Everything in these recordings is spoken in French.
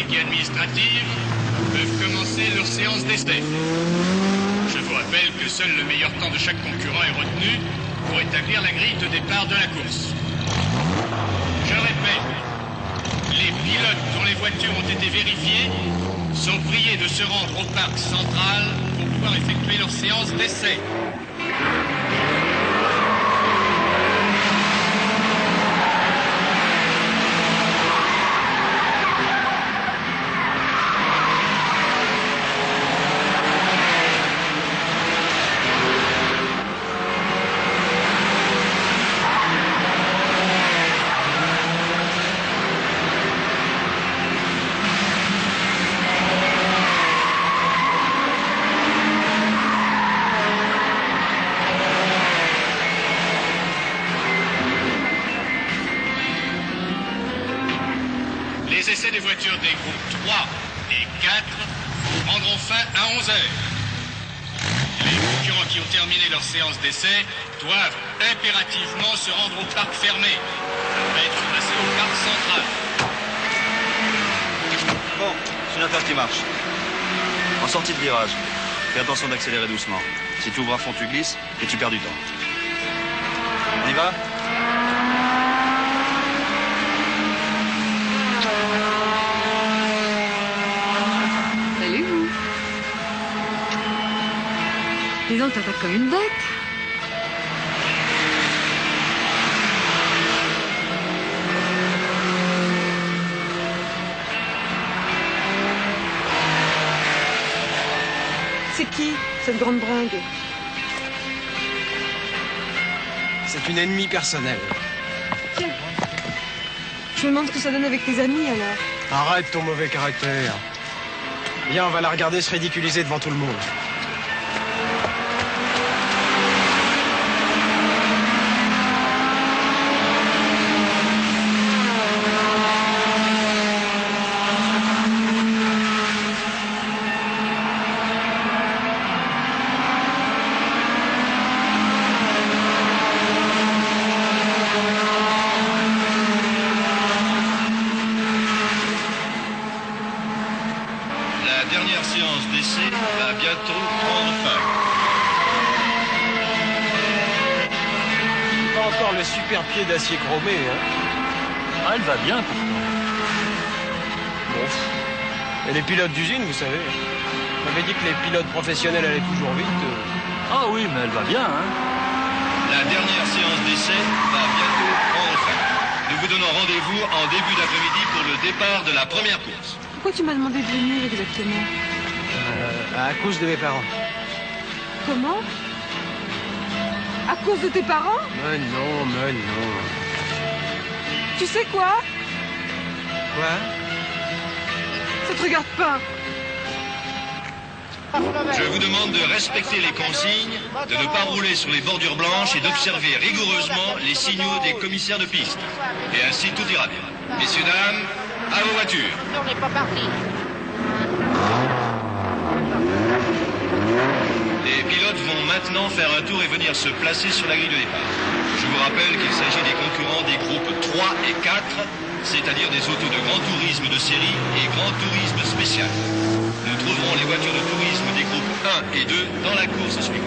techniques et administratives peuvent commencer leur séance d'essai. Je vous rappelle que seul le meilleur temps de chaque concurrent est retenu pour établir la grille de départ de la course. Je répète, les pilotes dont les voitures ont été vérifiées sont priés de se rendre au parc central pour pouvoir effectuer leur séance d'essai. Les essais des voitures des groupes 3 et 4 prendront fin à 11 h. Les concurrents qui ont terminé leur séance d'essai doivent impérativement se rendre au parc fermé. Ça va être passé au parc central. Bon, c'est une affaire qui marche. En sortie de virage, fais attention d'accélérer doucement. Si tu ouvres à fond, tu glisses et tu perds du temps. On y va ? Dis donc, t'attaques comme une bête. C'est qui, cette grande bringue? C'est une ennemie personnelle. Tiens. Je me demande ce que ça donne avec tes amis, alors. Arrête ton mauvais caractère. Viens, on va la regarder se ridiculiser devant tout le monde. La dernière séance d'essai va bientôt prendre fin. Pas encore le super pied d'acier chromé, hein. Ah, elle va bien, pourtant. Bon. Et les pilotes d'usine, vous savez. On m'avait dit que les pilotes professionnels allaient toujours vite. Ah oui, mais elle va bien, hein. La dernière séance d'essai va bientôt prendre fin. Nous vous donnons rendez-vous en début d'après-midi pour le départ de la première course. Pourquoi tu m'as demandé de venir exactement? À cause de mes parents. Comment? À cause de tes parents? Mais non, mais non. Tu sais quoi? Quoi? Ça te regarde pas. Je vous demande de respecter les consignes, de ne pas rouler sur les bordures blanches et d'observer rigoureusement les signaux des commissaires de piste. Et ainsi tout ira bien. Messieurs, dames, à vos voitures. On n'est pas parti. Les pilotes vont maintenant faire un tour et venir se placer sur la grille de départ. Je vous rappelle qu'il s'agit des concurrents des groupes 3 et 4, c'est-à-dire des autos de grand tourisme de série et grand tourisme spécial. Nous trouverons les voitures de tourisme des groupes 1 et 2 dans la course suivante.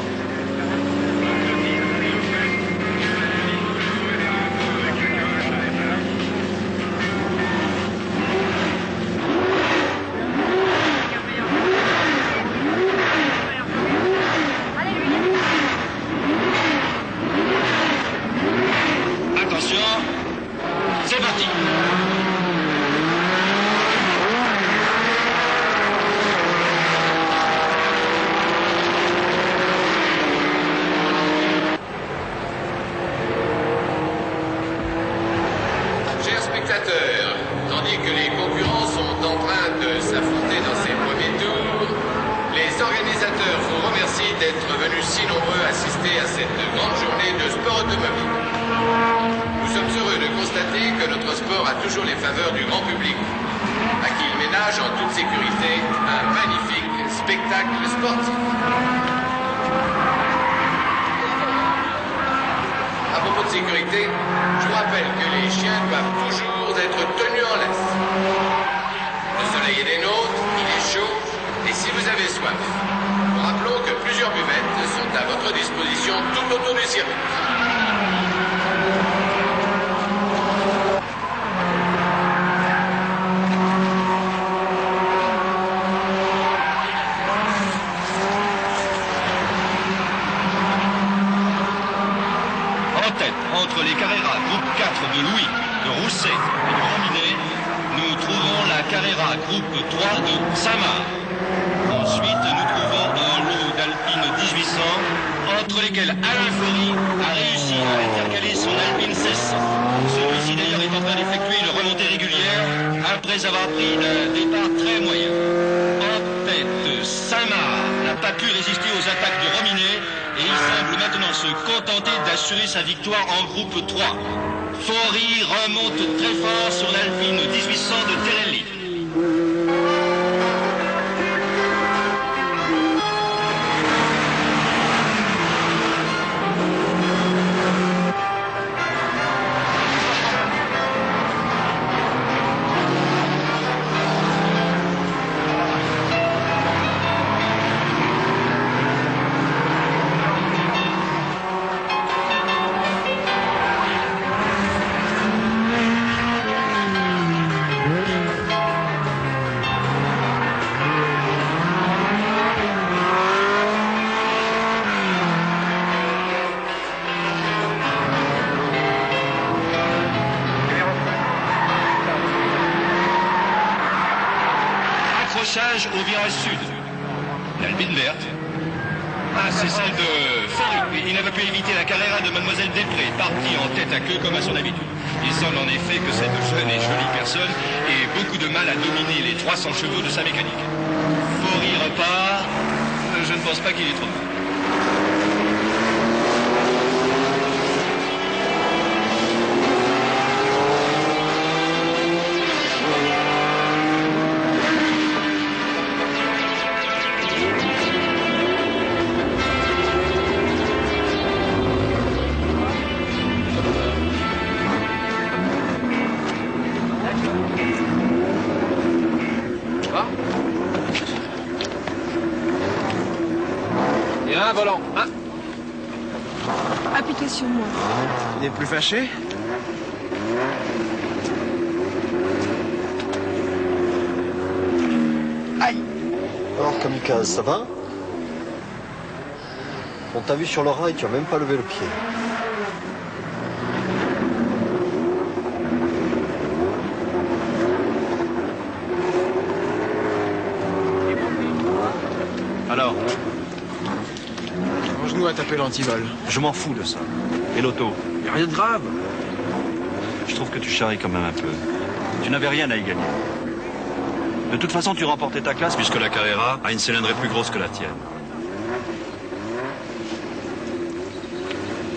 C'est parti. Chers spectateurs, tandis que les concurrents sont en train de s'affronter dans ces premiers tours, les organisateurs vous remercient d'être venus si nombreux assister à cette grande journée de sport automobile. Nous sommes heureux de constater que notre sport a toujours les faveurs du grand public, à qui il ménage en toute sécurité un magnifique spectacle sportif. À propos de sécurité, je vous rappelle que les chiens doivent toujours être tenus en laisse. Le soleil votre disposition tout autour du circuit. En tête, entre les Carrera groupe 4 de Louis, de Rousset et de Rominet, nous trouvons la Carrera groupe 3 de Saint-Marc. Ensuite, nous trouvons un lot d'Alpine 1800, entre lesquels Alain Flory a réussi à intercaler son Alpine 1600. Celui-ci d'ailleurs est en train d'effectuer une remontée régulière après avoir pris un départ très moyen. En tête, Saint-Marc n'a pas pu résister aux attaques de Rominet et il semble maintenant se contenter d'assurer sa victoire en groupe 3. Flory remonte très fort sur l'Alpine 1800 de Terrelli. Au virage sud. L'Alpine verte. Ah, c'est celle de Flory. Il n'avait pu éviter la Carrera de Mademoiselle Després, partie en tête à queue comme à son habitude. Il semble en effet que cette jeune et jolie personne ait beaucoup de mal à dominer les 300 chevaux de sa mécanique. Flory repart. Je ne pense pas qu'il ait trop de mal. Volant, hein? Appliquez sur moi. Il est plus fâché? Aïe. Alors, Kamikaze, ça va? On t'a vu sur le rail, tu as même pas levé le pied. Alors, Mon genou a tapé l'antivol. je m'en fous de ça. Et l'auto? Y a rien de grave. Je trouve que tu charries quand même un peu. Tu n'avais rien à y gagner. De toute façon, tu remportais ta classe puisque la Carrera a une cylindrée plus grosse que la tienne.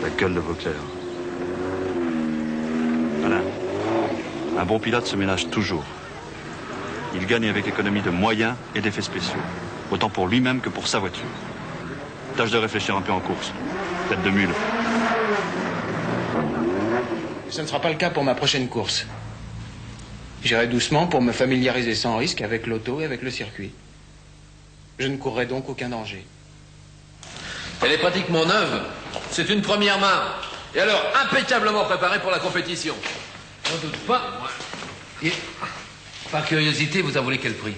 La gueule de Vauclair. Alain, un bon pilote se ménage toujours. Il gagne avec économie de moyens et d'effets spéciaux. Autant pour lui-même que pour sa voiture. Tâche de réfléchir un peu en course. Tête de mule. Ce ne sera pas le cas pour ma prochaine course. J'irai doucement pour me familiariser sans risque avec l'auto et avec le circuit. Je ne courrai donc aucun danger. Elle est pratiquement neuve. C'est une première main. Et alors, impeccablement préparée pour la compétition. J'en doute pas. Et, par curiosité, vous avouez quel prix?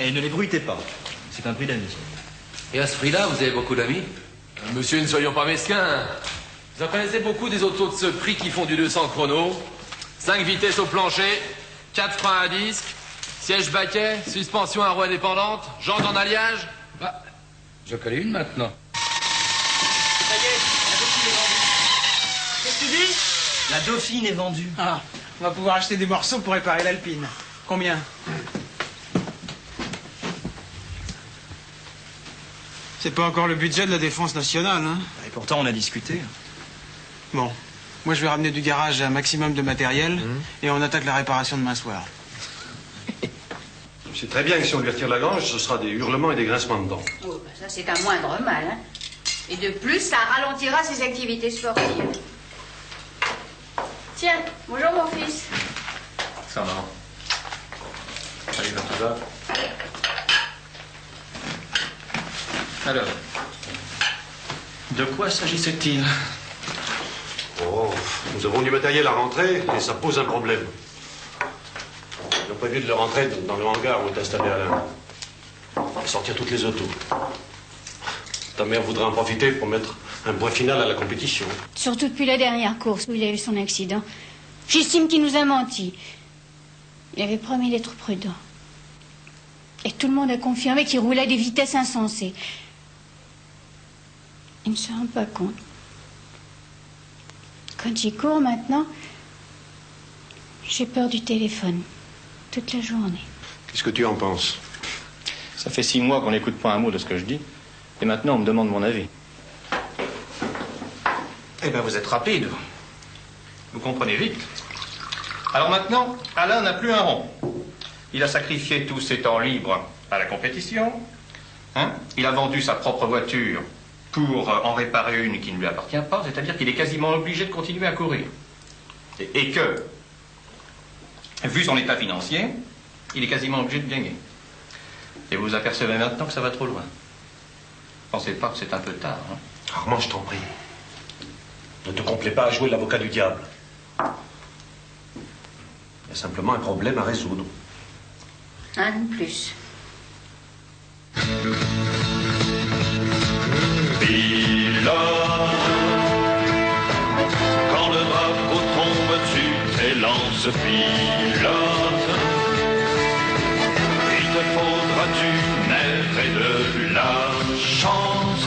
Et ne les bruitez pas. C'est un prix d'amis. Et à ce prix-là, vous avez beaucoup d'amis? Monsieur, ne soyons pas mesquins. Vous en connaissez beaucoup des autos de ce prix qui font du 200 chrono, 5 vitesses au plancher, 4 freins à disque, siège baquet, suspension à roue indépendante, jantes en alliage. Bah, je connais une maintenant. Ça y est, la Dauphine est vendue. Qu'est-ce que tu dis? La Dauphine est vendue. Ah, on va pouvoir acheter des morceaux pour réparer l'Alpine. Combien? C'est pas encore le budget de la défense nationale, hein? Et pourtant, on a discuté. Bon, moi je vais ramener du garage un maximum de matériel et on attaque la réparation demain soir. C'est très bien que si on lui retire la grange, ce sera des hurlements et des grincements de dents. Oh, bah ça c'est un moindre mal, hein. Et de plus, ça ralentira ses activités sportives. Tiens, bonjour mon fils. Ça va. Allez, va tout ça. Alors, de quoi s'agissait-il? Oh, nous avons du matériel à rentrer et ça pose un problème. Ils ont prévu de le rentrer dans le hangar où est installé Alain. Et sortir toutes les autos. Ta mère voudrait en profiter pour mettre un point final à la compétition. Surtout depuis la dernière course où il a eu son accident. J'estime qu'il nous a menti. Il avait promis d'être prudent. Et tout le monde a confirmé qu'il roulait à des vitesses insensées. Il ne se rend pas compte. Quand j'y cours maintenant, j'ai peur du téléphone. Toute la journée. Qu'est-ce que tu en penses? Ça fait 6 mois qu'on n'écoute pas un mot de ce que je dis. Et maintenant, on me demande mon avis. Eh bien, vous êtes rapide. Vous comprenez vite. Alors maintenant, Alain n'a plus un rond. Il a sacrifié tous ses temps libres à la compétition. Hein? Il a vendu sa propre voiture pour en réparer une qui ne lui appartient pas. C'est-à-dire qu'il est quasiment obligé de continuer à courir. Et que, vu son état financier, il est quasiment obligé de gagner. Et vous vous apercevez maintenant que ça va trop loin. Pensez pas que c'est un peu tard. Hein? Armand, je t'en prie. Ne te complais pas à jouer l'avocat du diable. Il y a simplement un problème à résoudre. Un de plus. Pilote, quand le drapeau tombe, tu t'élances, pilote. Il te faudra du nerf et de la chance